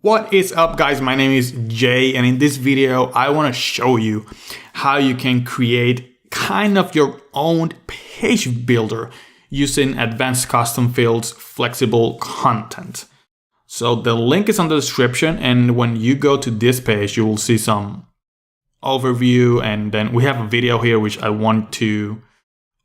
What is up, guys? My name is Jay, and in this video I want to show you how you can create kind of your own page builder using advanced custom fields, flexible content. So the link is on the description, and when you go to this page you will see some overview, and then we have a video here which I want to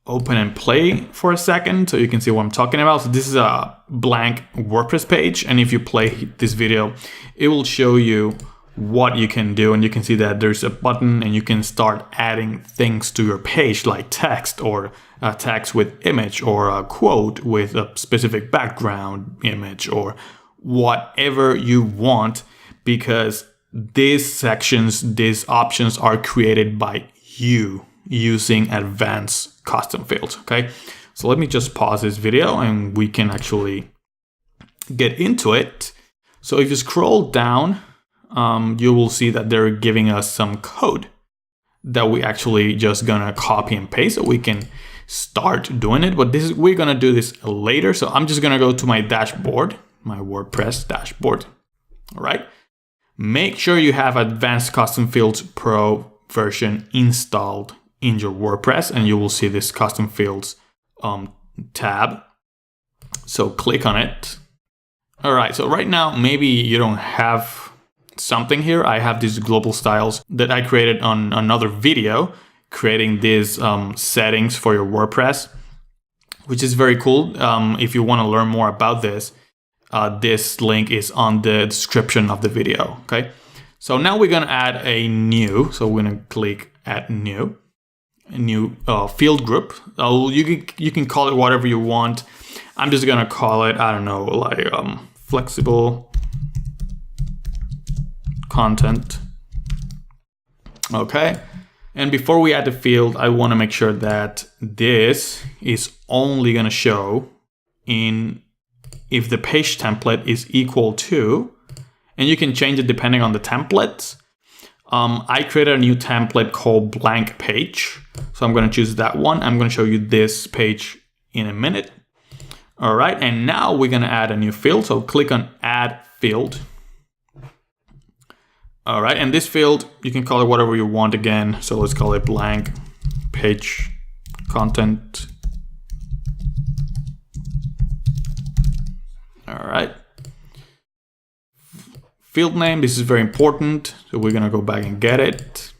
open and play for a second so you can see what I'm talking about. So this is a blank WordPress page, and if you play this video it will show you what you can do, and you can see that there's a button and you can start adding things to your page like text, or a text with image, or a quote with a specific background image, or whatever you want, because these sections, these options are created by you using advanced custom fields. Okay, so let me just pause this video and we can actually get into it. So if you scroll down, you will see that they're giving us some code that we actually just gonna copy and paste so we can start doing it. But we're gonna do this later. So I'm just gonna go to my dashboard, my WordPress dashboard. All right. Make sure you have Advanced Custom Fields Pro version installed in your WordPress, and you will see this custom fields tab. So click on it. All right, so right now maybe you don't have something here. I have these global styles that I created on another video, creating these settings for your WordPress, which is very cool. If you want to learn more about this, this link is on the description of the video. Okay, so now we're gonna add a new. So we're gonna click add new. A new field group. You can call it whatever you want. I'm just gonna call it, I don't know, like flexible content. Okay, and before we add the field, I want to make sure that this is only gonna show in if the page template is equal to, and you can change it depending on the templates. I created a new template called blank page. So I'm going to choose that one. I'm going to show you this page in a minute. All right. And now we're going to add a new field. So click on add field. All right. And this field, you can call it whatever you want again. So let's call it blank page content. All right. Field name, this is very important. So we're gonna go back and get it.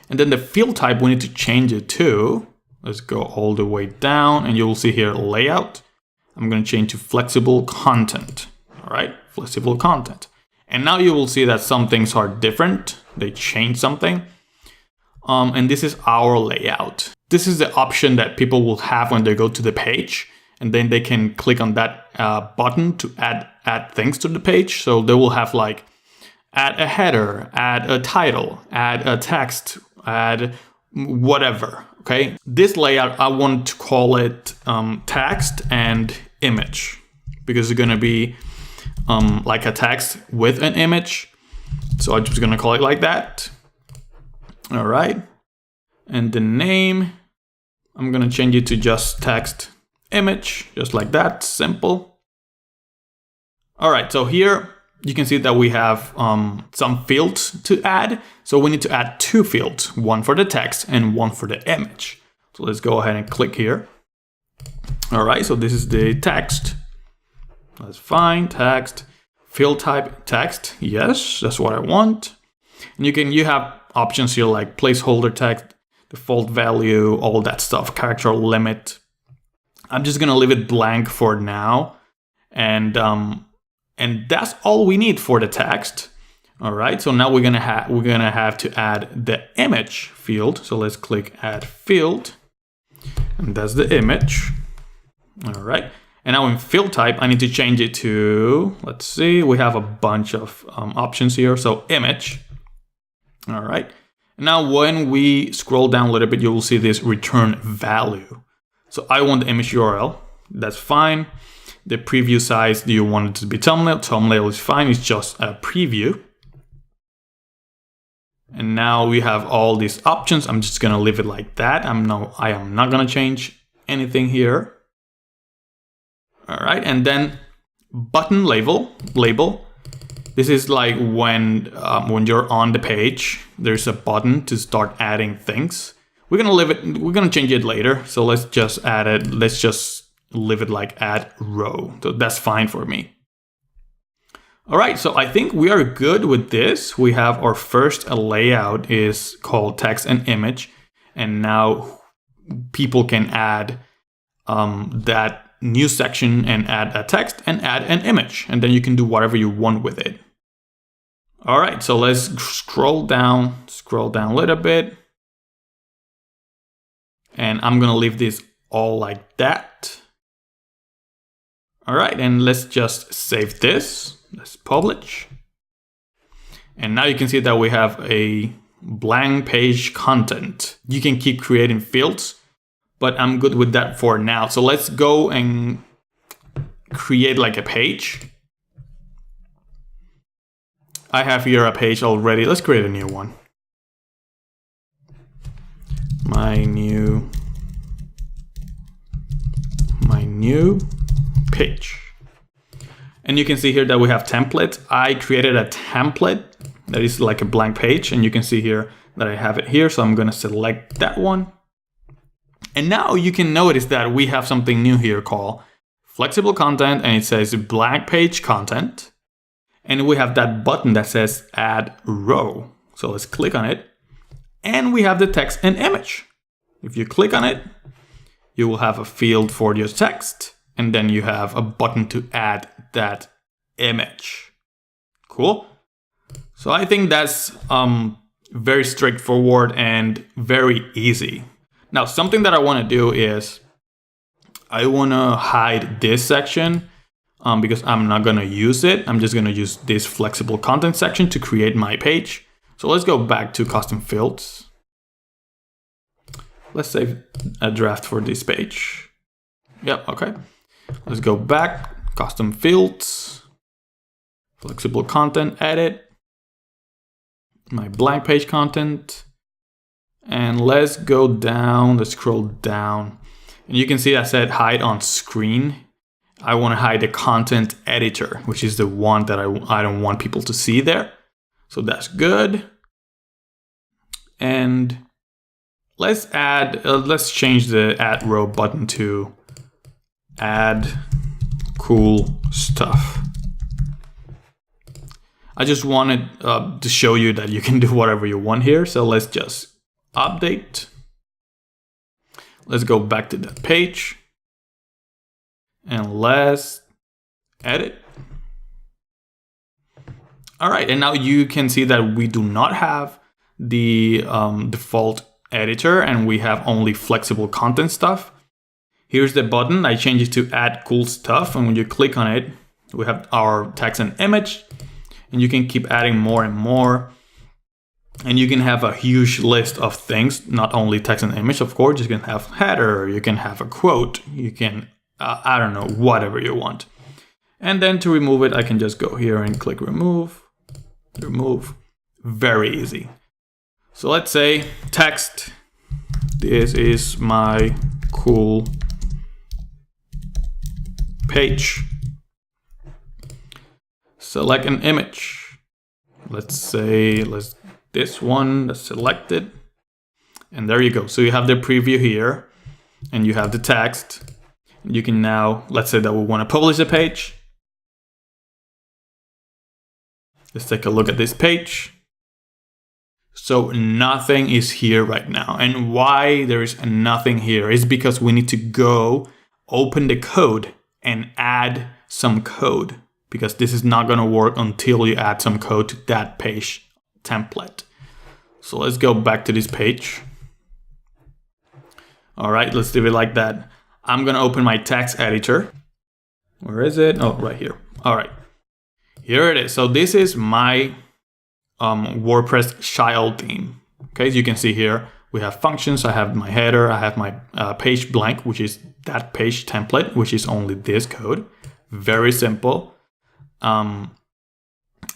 And then the field type, we need to change it to, let's go all the way down, and you will see here layout. I'm gonna change to flexible content. All right, flexible content. And now you will see that some things are different. They change something. And this is our layout. This is the option that people will have when they go to the page, and then they can click on that button to add things to the page. So they will have like add a header, add a title, add a text, add whatever. Okay, this layout I want to call it text and image, because it's gonna be like a text with an image. So I'm just gonna call it like that. All right, and the name, I'm gonna change it to just text image, just like that, simple. All right, so here you can see that we have some fields to add. So we need to add two fields, one for the text and one for the image. So let's go ahead and click here. All right, so this is the text. That's fine, text. Field type text, yes, that's what I want. And you have options here like placeholder text, default value, all that stuff, character limit. I'm just gonna leave it blank for now, and that's all we need for the text. All right, so now we're gonna have to add the image field. So let's click add field, and that's the image. All right, and now in field type, I need to change it to, let's see, we have a bunch of options here. So image. All right, now when we scroll down a little bit, you will see this return value. So I want the image URL, that's fine. The preview size, do you want it to be thumbnail? Thumbnail is fine, it's just a preview. And now we have all these options. I'm just gonna leave it like that. I am not gonna change anything here. All right, and then button label. This is like when you're on the page, there's a button to start adding things. We're gonna change it later. So let's just add it. Let's just leave it like add row. So that's fine for me. All right, so I think we are good with this. We have our first layout is called text and image. And now people can add that new section and add a text and add an image, and then you can do whatever you want with it. All right, so let's scroll down a little bit. And I'm gonna leave this all like that. All right, and let's just save this. Let's publish. And now you can see that we have a blank page content. You can keep creating fields, but I'm good with that for now. So let's go and create like a page. I have here a page already. Let's create a new one. My new page. And you can see here that we have templates. I created a template that is like a blank page, and you can see here that I have it here. So I'm gonna select that one. And now you can notice that we have something new here called flexible content, and it says blank page content. And we have that button that says add row. So let's click on it. And we have the text and image. If you click on it, you will have a field for your text, and then you have a button to add that image. Cool. So I think that's very straightforward and very easy. Now, something that I want to do is I want to hide this section because I'm not going to use it. I'm just going to use this flexible content section to create my page. So let's go back to custom fields. Let's save a draft for this page. Yep, okay. Let's go back, custom fields, flexible content, edit, my blank page content. And let's go down, let's scroll down. And you can see I said hide on screen. I want to hide the content editor, which is the one that I don't want people to see there. So that's good. And let's change the add row button to add cool stuff. I just wanted to show you that you can do whatever you want here. So let's just update. Let's go back to that page and let's edit. All right, and now you can see that we do not have the default editor and we have only flexible content stuff. Here's the button. I changed it to add cool stuff, and when you click on it, we have our text and image, and you can keep adding more and more. And you can have a huge list of things, not only text and image, of course. You can have header, you can have a quote, you can, I don't know, whatever you want. And then to remove it, I can just go here and click remove, remove. Very easy. So let's say text, this is my cool page. Select an image. Let's say, this one, let's select it. And there you go. So you have the preview here and you have the text. You can now, let's say that we want to publish a page. Let's take a look at this page. So nothing is here right now. And why there is nothing here is because we need to go open the code and add some code, because this is not going to work until you add some code to that page template. So let's go back to this page. All right, let's leave it like that. I'm going to open my text editor. Where is it? Oh, right here. All right, here it is. So this is my WordPress child theme. Okay, as you can see here, we have functions. I have my header. I have my page blank, which is that page template, which is only this code. Very simple. And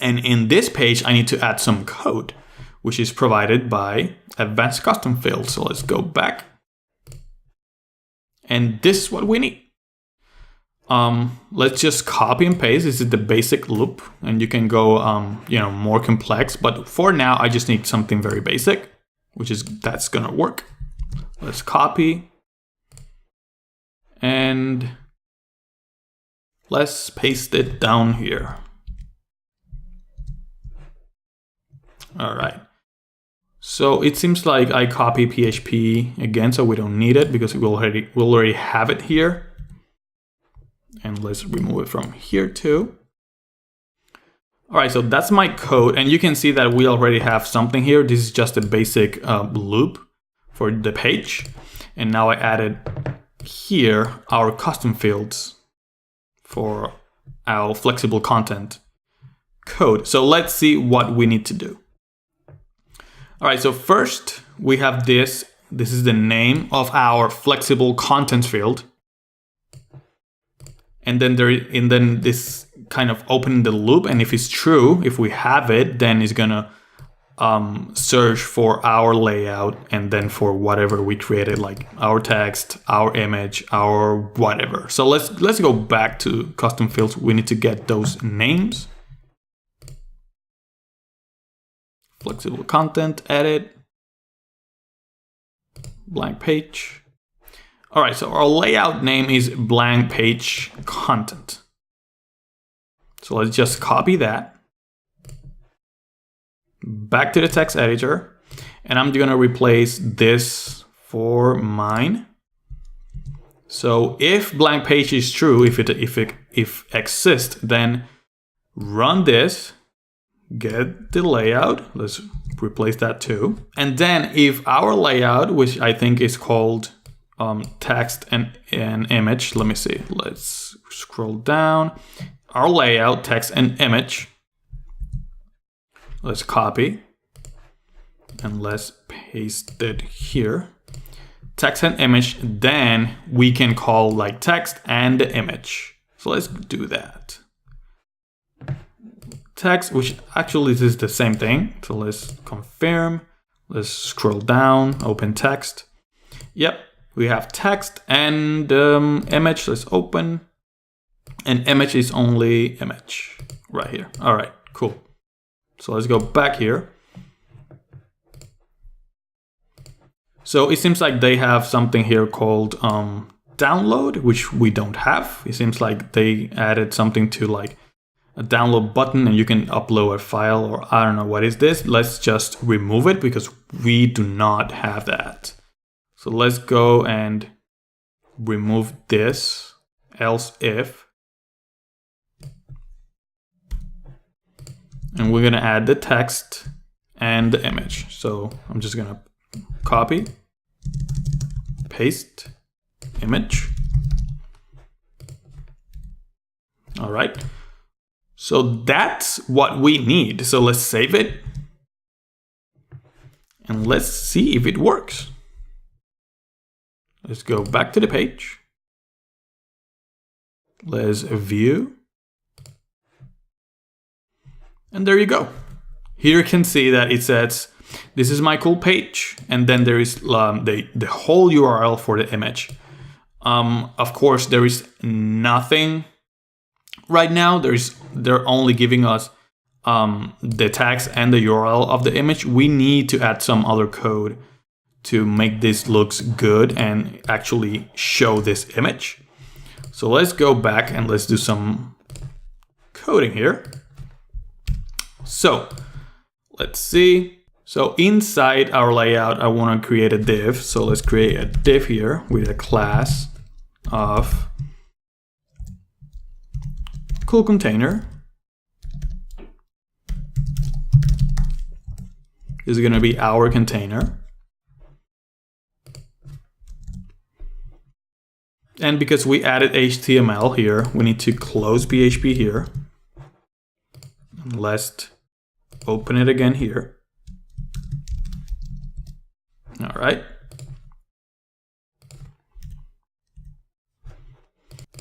in this page, I need to add some code, which is provided by Advanced Custom Fields. So let's go back. And this is what we need. Let's just copy and paste. This is the basic loop, and you can go, more complex. But for now, I just need something very basic, that's gonna work. Let's copy and let's paste it down here. All right. So it seems like I copy PHP again, so we don't need it because we'll already have it here. And let's remove it from here too. All right, so that's my code, and you can see that we already have something here. This is just a basic loop for the page. And now I added here our custom fields for our flexible content code. So let's see what we need to do. All right, so first we have this. This is the name of our flexible content field. And then this kind of opening the loop, and if it's true, if we have it, then it's gonna search for our layout and then for whatever we created, like our text, our image, our whatever. So let's go back to custom fields. We need to get those names. Flexible content, edit, blank page. All right, so our layout name is blank page content. So let's just copy that back to the text editor, and I'm gonna replace this for mine. So if blank page is true, if exists, then run this, get the layout. Let's replace that too. And then if our layout, which I think is called text and image. Let me see. Let's scroll down. Our layout, text and image. Let's copy and let's paste it here. Text and image. Then we can call like text and image. So let's do that. Text, which actually this is the same thing. So let's confirm. Let's scroll down. Open text. Yep. We have text and image. Let's open. And image is only image right here. All right, cool. So let's go back here. So it seems like they have something here called download, which we don't have. It seems like they added something to like a download button and you can upload a file, or I don't know what is this. Let's just remove it because we do not have that. So let's go and remove this, else if. And we're gonna add the text and the image. So I'm just gonna copy, paste, image. All right. So that's what we need. So let's save it. And let's see if it works. Let's go back to the page. Let's view. And there you go. Here you can see that it says, this is my cool page. And then there is the whole URL for the image. Of course, there is nothing right now. They're only giving us the text and the URL of the image. We need to add some other code to make this looks good and actually show this image. So let's go back and let's do some coding here. So let's see. So inside our layout, I want to create a div. So let's create a div here with a class of cool container. This is going to be our container. And because we added HTML here, we need to close PHP here. Let's open it again here. All right.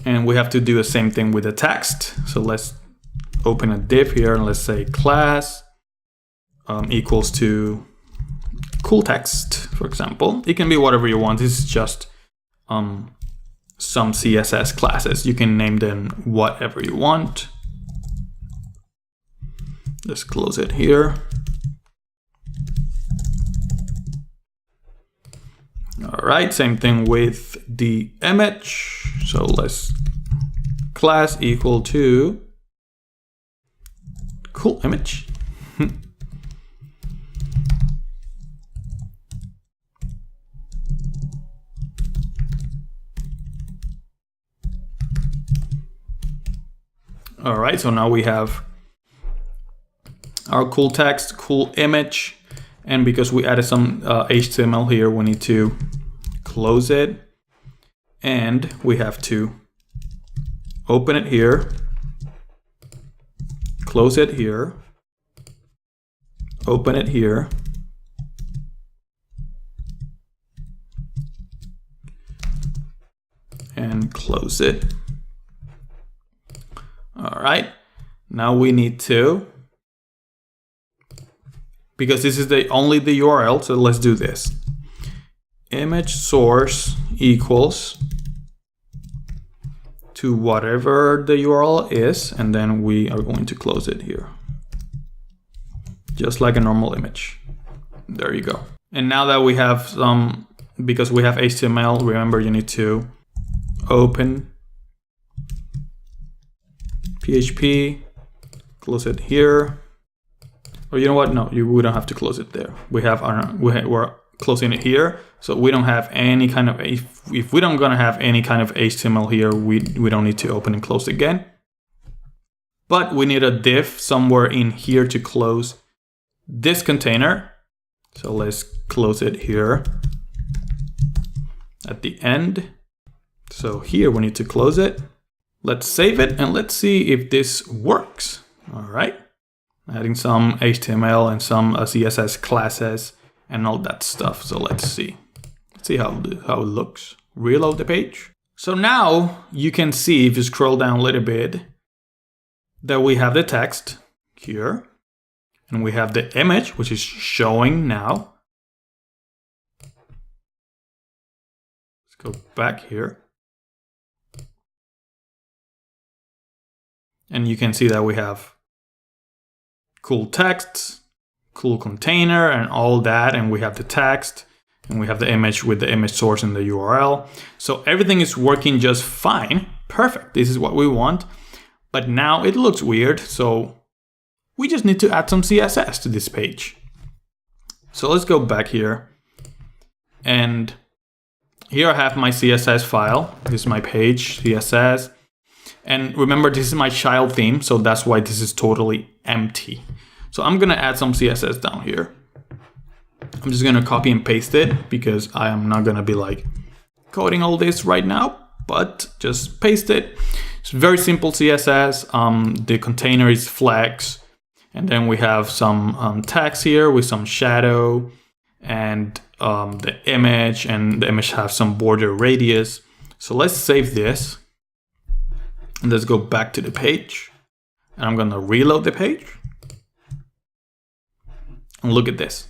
And we have to do the same thing with the text. So let's open a div here and let's say class equals to cool text, for example. It can be whatever you want. This is just some CSS classes. You can name them whatever you want. Let's close it here. All right, same thing with the image. So let's class equal to cool image. All right, so now we have our cool text, cool image, and because we added some HTML here, we need to close it, and we have to open it here, close it here, open it here, and close it. All right, now we need to, because this is only the URL, so let's do this. Image source equals to whatever the URL is, and then we are going to close it here. Just like a normal image. There you go. And now that we have some, because we have HTML, remember you need to open PHP, close it here. Or you know what? No, we don't have to close it there. We're closing it here, so we don't have any kind of, if we don't gonna have any kind of HTML here, we don't need to open and close again. But we need a div somewhere in here to close this container. So let's close it here at the end. So here we need to close it. Let's save it and let's see if this works. All right. Adding some HTML and some CSS classes and all that stuff. So let's see. Let's see how it looks. Reload the page. So now you can see, if you scroll down a little bit, that we have the text here. And we have the image, which is showing now. Let's go back here. And you can see that we have cool text, cool container, and all that. And we have the text, and we have the image with the image source and the URL. So everything is working just fine. Perfect. This is what we want. But now it looks weird. So we just need to add some CSS to this page. So let's go back here. And here I have my CSS file. This is my page, CSS. And remember, this is my child theme, so that's why this is totally empty. So I'm gonna add some CSS down here. I'm just gonna copy and paste it because I am not gonna be like coding all this right now, but just paste it. It's very simple CSS. The container is flex. And then we have some text here with some shadow and the image, and the image has some border radius. So let's save this. And let's go back to the page. And I'm gonna reload the page. And look at this.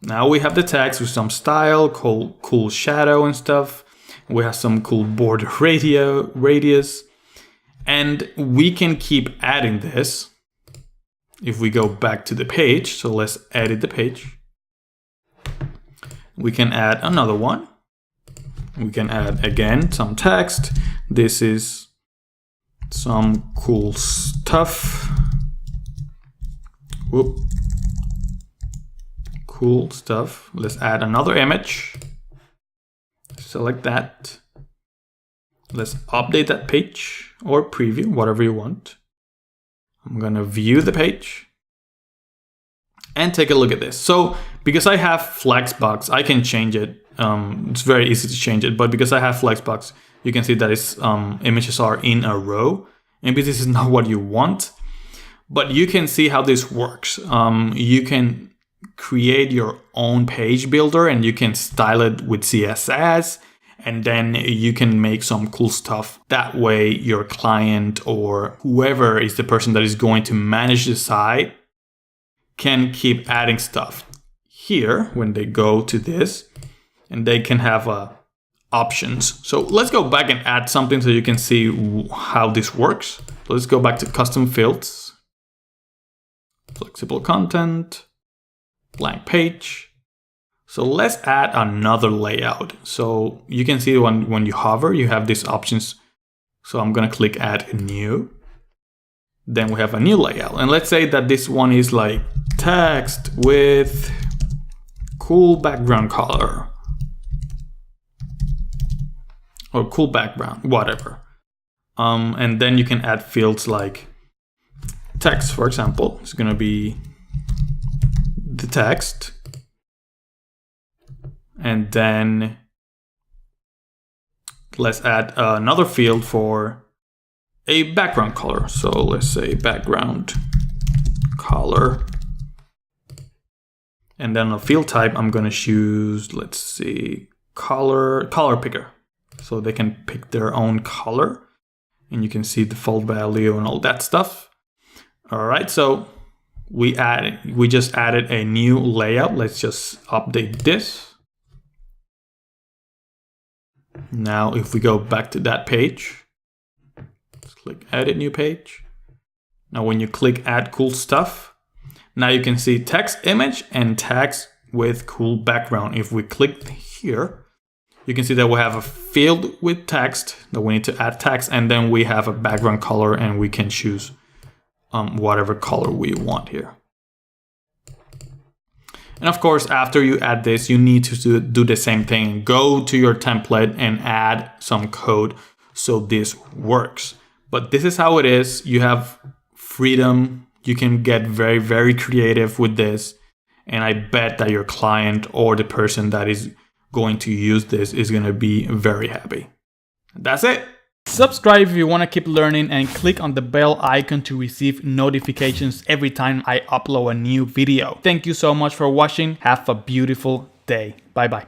Now we have the text with some style, cool shadow and stuff. We have some cool border radius. And we can keep adding this if we go back to the page. So let's edit the page. We can add another one. We can add again some text. This is some cool stuff. Whoop. Cool stuff. Let's add another image. Select that. Let's update that page or preview, whatever you want. I'm gonna view the page and take a look at this. So because I have Flexbox, I can change it. It's very easy to change it, but because I have Flexbox, you can see that its images are in a row. Maybe this is not what you want, but you can see how this works. You can create your own page builder and you can style it with CSS, and then you can make some cool stuff. That way your client or whoever is the person that is going to manage the site can keep adding stuff here when they go to this, and they can have a options. So let's go back and add something so you can see how this works. So let's go back to custom fields, flexible content, blank page. So let's add another layout. So you can see when you hover, you have these options. So I'm gonna click add new. Then we have a new layout. And let's say that this one is like text with cool background color. Or cool background, whatever. And then you can add fields like text, for example. It's gonna be the text. And then let's add another field for a background color. So let's say background color. And then a field type, I'm gonna choose, let's see, color picker. So they can pick their own color and you can see default value and all that stuff. All right, so we just added a new layout. Let's just update this. Now, if we go back to that page, let's click edit new page. Now, when you click add cool stuff, now you can see text image and text with cool background. If we click here, you can see that we have a field with text that we need to add text, and then we have a background color and we can choose whatever color we want here. And of course, after you add this, you need to do the same thing. Go to your template and add some code so this works. But this is how it is. You have freedom. You can get very, very creative with this. And I bet that your client or the person that is going to use this is going to be very happy. That's it. Subscribe if you want to keep learning and click on the bell icon to receive notifications every time I upload a new video. Thank you so much for watching. Have a beautiful day. Bye bye.